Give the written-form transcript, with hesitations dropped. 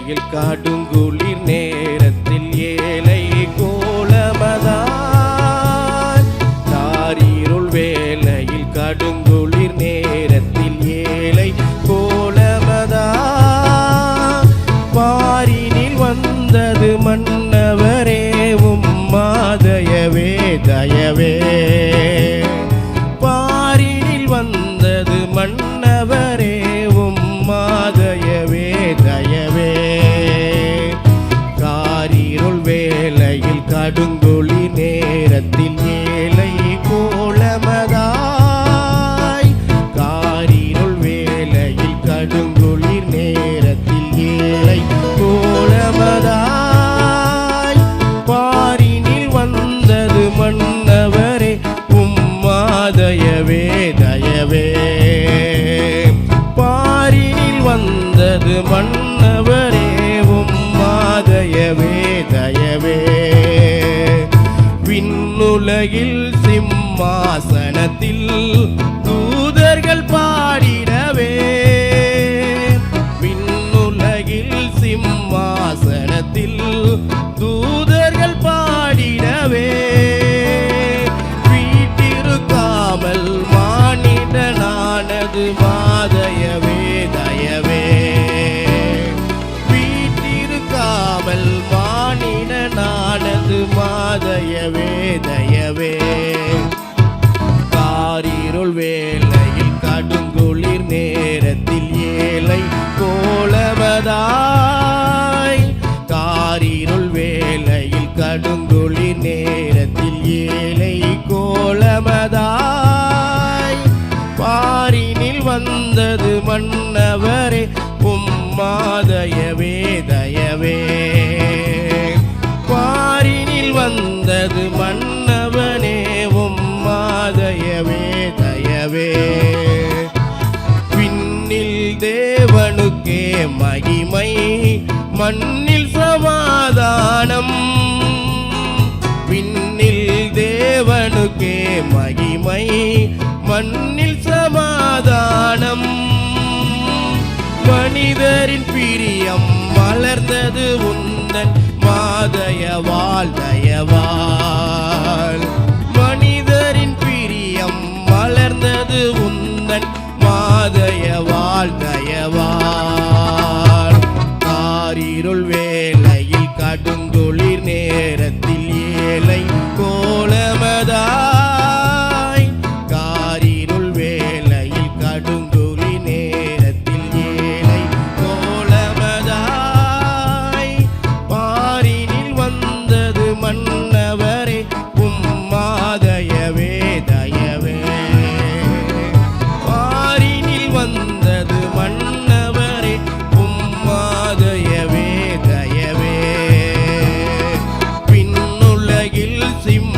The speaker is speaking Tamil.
வேளையில் கடுங்குளிர் நேரத்தில் ஏழை கோலமதான் தாரீருள் வேளையில் கடுங்குளிர் நேரத்தில் ஏழை கோலமதான் பாரினில் வந்தது மன்னவரே உம்மாதயவே தயவே பாரினில் வந்தது மன்னவரே உம்மாதயவே தயவே காரிருள் வேளையில் கடுங்கொளி நேரத்தில் ஏழை கோலமதாய் காரிருள் வேளையில் கடுங்கொளிர் நேரத்தில் ஏழை கோலமதாய் பாரினில் வந்தது மன்னவரே உம்மாதயவே தயவே பாரினில் வந்தது மன்னவரே உம்மாதயவே தயவே விண்ணுலகில் சிம்மாசனத்தில் தூதர்கள் பாடிடவே விண்ணுலகில் சிம்மாசனத்தில் தூதர்கள் பாடிடவே வீட்டிருக்காமல் மானிடனானது மாதயவே தயவே வீட்டிருக்காமல் மானிடனானது மாதயவே தயவே காரிருள் வேளையில் கடுங்குளிர் நேரத்தில் ஏழை கோலமதாய் காரிருள் வேளையில் கடுங்குளிர் நேரத்தில் ஏழை கோலமதாய் பாரினில் வந்தது மன்னவரே உம்மாதயவே தயவே பாரினில் வந்தது மன்னவனே உம்மாதயவே தயவே விண்ணில் தேவனுக்கே மகிமை மண்ணில் சமாதானம் விண்ணில் தேவனுக்கே மகிமை மண்ணில் சமாதானம் மனிதரின் பிரியம் மலர்ந்தது உந்தன் மாதயவால் தயவால் மனிதரின் பிரியம் மலர்ந்தது உந்தன் மாதயவால் தயவால் காரிருள் வேளையில் கடுங்குளிர் நேரத்தில் ஏழை கோலமதாய் காரிருள் வேளையில் கடுங்குளி நேரத்தில் ஏழை கோலமதாய் பாரினில் வந்தது மன்னவரே உம்மாதயவே தயவே பாரினில் வந்தது மன்னவரே உம்மாதயவே தயவே விண்ணுலகில் சிம்